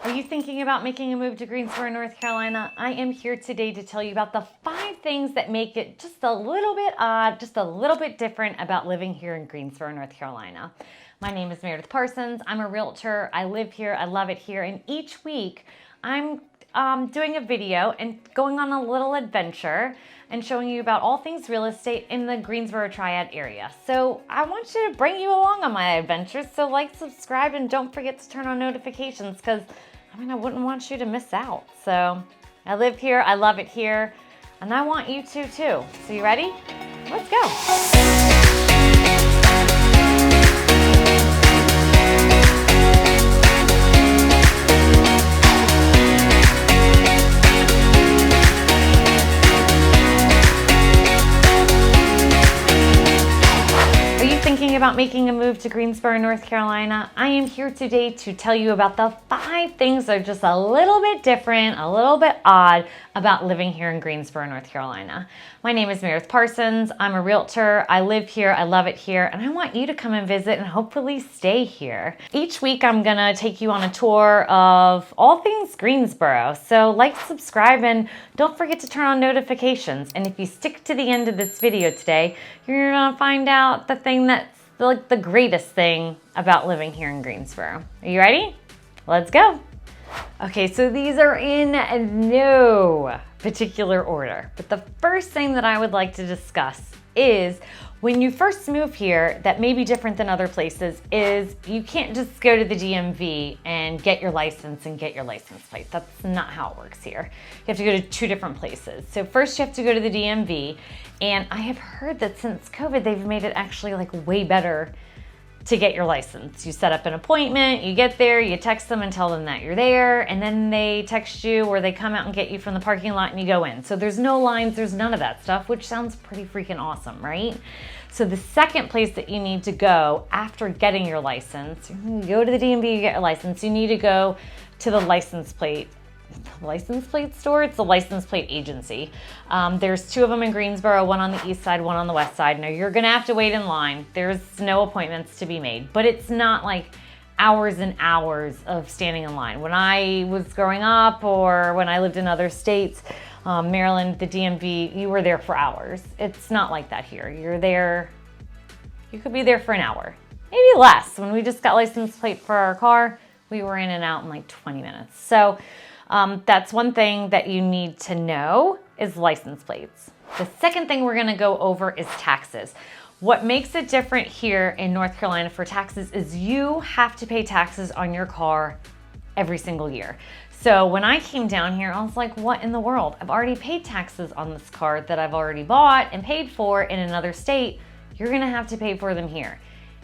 Are you thinking about making a move to Greensboro, North Carolina? I am here today to tell you about the 5 things that make it just a little bit odd, just a little bit different about living here in Greensboro, North Carolina. My name is Meredith Parsons. I'm a realtor. I live here. I love it here. And each week I'm doing a video and going on a little adventure and showing you about all things real estate in the Greensboro Triad area. So I want you to bring you along on my adventures. So like, subscribe, and don't forget to turn on notifications because I wouldn't want you to miss out. So I live here, I love it here, and I want you to too. So you ready? Let's go. Thinking about making a move to Greensboro, North Carolina? I am here today to tell you about the 5 things that are just a little bit different, a little bit odd about living here in Greensboro, North Carolina. My name is Meredith Parsons. I'm a realtor. I live here. I love it here. And I want you to come and visit and hopefully stay here. Each week, I'm going to take you on a tour of all things Greensboro. So like, subscribe, and don't forget to turn on notifications. And if you stick to the end of this video today, you're going to find out the thing that's like the greatest thing about living here in Greensboro. Are you ready? Let's go. Okay, so these are in no particular order, but the first thing that I would like to discuss is when you first move here, that may be different than other places, is you can't just go to the DMV and get your license and get your license plate. That's not how it works here. You have to go to 2 different places. So first you have to go to the DMV, and I have heard that since COVID, they've made it actually like way better to get your license. You set up an appointment, you get there, you text them and tell them that you're there, and then they text you or they come out and get you from the parking lot and you go in. So there's no lines, there's none of that stuff, which sounds pretty freaking awesome, right? So the second place that you need to go after getting your license, you go to the DMV, you get your license, you need to go to the license plate store. It's the license plate agency. There's 2 of them in Greensboro, one on the east side, one on the west side. Now you're gonna have to wait in line. There's no appointments to be made, but it's not like hours and hours of standing in line. When I was growing up or when I lived in other states, Maryland, the DMV, you were there for hours. It's not like that here. You're there, you could be there for an hour, maybe less. When we just got license plate for our car, we were in and out in like 20 minutes. So that's one thing that you need to know is license plates. The second thing we're gonna go over is taxes. What makes it different here in North Carolina for taxes is you have to pay taxes on your car every single year. So when I came down here, I was like, what in the world? I've already paid taxes on this car that I've already bought and paid for in another state. You're gonna have to pay for them here.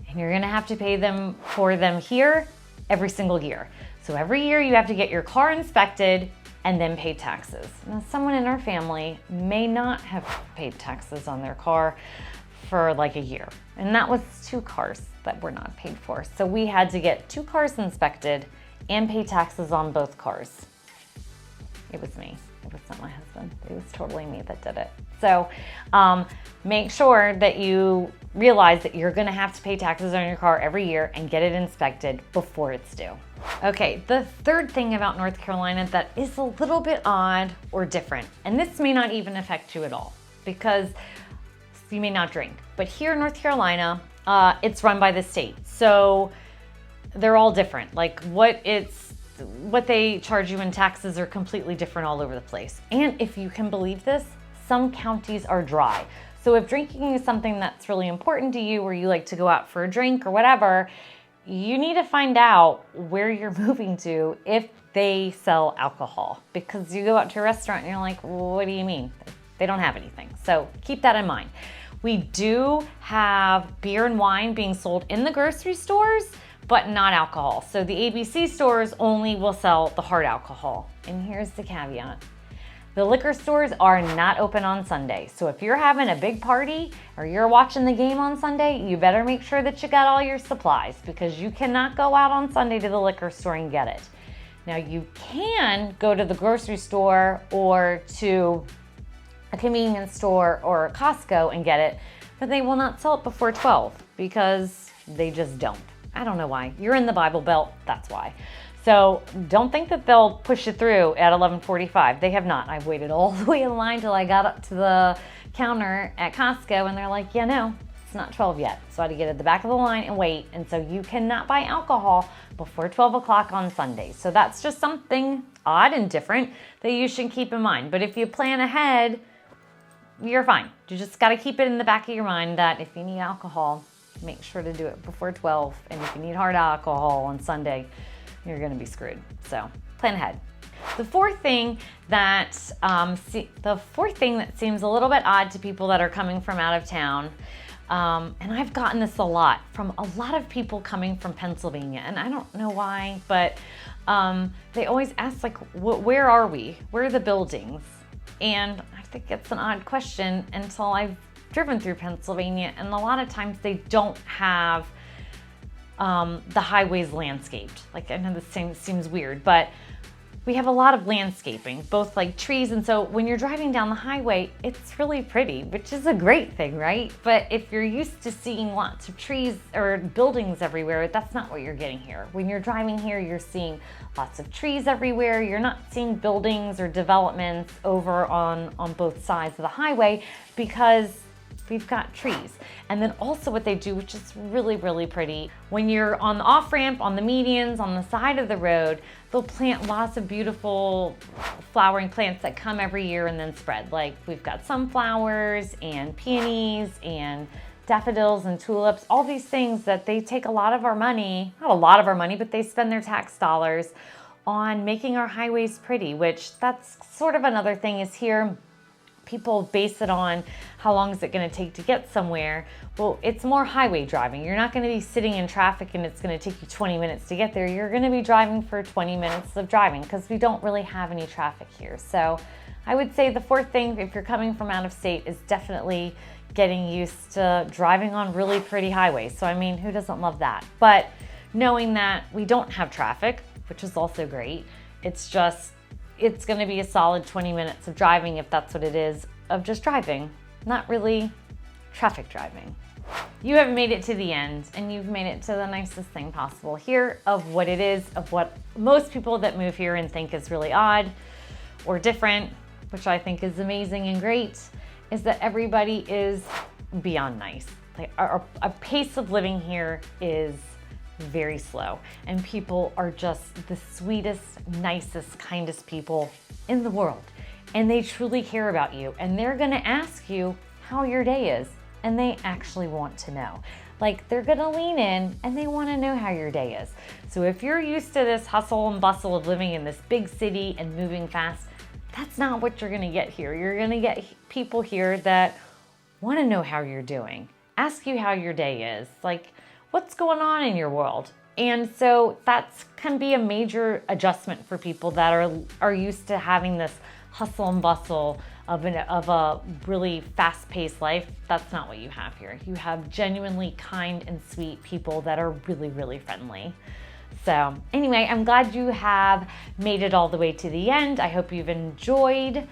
And you're gonna have to pay for them here every single year. So every year you have to get your car inspected and then pay taxes. Now, someone in our family may not have paid taxes on their car for like a year. And that was 2 cars that were not paid for. So we had to get 2 cars inspected and pay taxes on both cars. It was me. It was not my husband. It was totally me that did it. So make sure that you realize that you're gonna have to pay taxes on your car every year and get it inspected before it's due. Okay, the third thing about North Carolina that is a little bit odd or different, and this may not even affect you at all because you may not drink, but here in North Carolina, it's run by the state. So they're all different. Like what they charge you in taxes are completely different all over the place. And if you can believe this, some counties are dry. So if drinking is something that's really important to you or you like to go out for a drink or whatever, you need to find out where you're moving to if they sell alcohol, because you go out to a restaurant and you're like, what do you mean? They don't have anything. So keep that in mind. We do have beer and wine being sold in the grocery stores, but not alcohol. So the ABC stores only will sell the hard alcohol. And here's the caveat. The liquor stores are not open on Sunday. So if you're having a big party or you're watching the game on Sunday, you better make sure that you got all your supplies, because you cannot go out on Sunday to the liquor store and get it. Now you can go to the grocery store or to a convenience store or a Costco and get it, but they will not sell it before 12 because they just don't. I don't know why. You're in the Bible Belt, that's why. So don't think that they'll push it through at 11:45. They have not. I've waited all the way in line till I got up to the counter at Costco, and they're like, yeah, no, it's not 12 yet. So I had to get at the back of the line and wait. And so you cannot buy alcohol before 12 o'clock on Sundays. So that's just something odd and different that you should keep in mind. But if you plan ahead, you're fine. You just got to keep it in the back of your mind that if you need alcohol, make sure to do it before 12. And if you need hard alcohol on Sunday, you're going to be screwed. So plan ahead. The fourth thing that seems a little bit odd to people that are coming from out of town, and I've gotten this a lot from a lot of people coming from Pennsylvania, and I don't know why, but they always ask, like, where are we? Where are the buildings? And I think it's an odd question until I've driven through Pennsylvania, and a lot of times they don't have the highways landscaped. Like, I know this seems weird, but we have a lot of landscaping, both like trees. And so when you're driving down the highway, it's really pretty, which is a great thing, right? But if you're used to seeing lots of trees or buildings everywhere, that's not what you're getting here. When you're driving here, you're seeing lots of trees everywhere. You're not seeing buildings or developments over on both sides of the highway because we've got trees. And then also what they do, which is really, really pretty, when you're on the off-ramp, on the medians, on the side of the road, they'll plant lots of beautiful flowering plants that come every year and then spread. Like, we've got sunflowers and peonies and daffodils and tulips, all these things that they take a lot of our money, not a lot of our money, but they spend their tax dollars on making our highways pretty, which that's sort of another thing is here. People base it on how long is it going to take to get somewhere. Well, it's more highway driving. You're not going to be sitting in traffic and it's going to take you 20 minutes to get there. You're going to be driving for 20 minutes of driving because we don't really have any traffic here. So I would say the fourth thing, if you're coming from out of state, is definitely getting used to driving on really pretty highways. So I mean, who doesn't love that? But knowing that we don't have traffic, which is also great, it's going to be a solid 20 minutes of driving, if that's what it is, of just driving, not really traffic driving. You have made it to the end, and you've made it to the nicest thing possible here of what it is, of what most people that move here and think is really odd or different, which I think is amazing and great, is that everybody is beyond nice. Like, our pace of living here is very slow, and people are just the sweetest, nicest, kindest people in the world, and they truly care about you, and they're gonna ask you how your day is, and they actually want to know. Like, they're gonna lean in and they want to know how your day is. So if you're used to this hustle and bustle of living in this big city and moving fast, that's not what you're gonna get here. You're gonna get people here that want to know how you're doing, ask you how your day is, like, what's going on in your world? And so that can be a major adjustment for people that are used to having this hustle and bustle of a really fast-paced life. That's not what you have here. You have genuinely kind and sweet people that are really, really friendly. So anyway, I'm glad you have made it all the way to the end. I hope you've enjoyed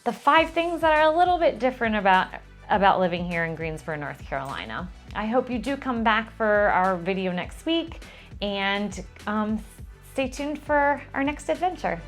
the 5 things that are a little bit different about living here in Greensboro, North Carolina. I hope you do come back for our video next week, and stay tuned for our next adventure.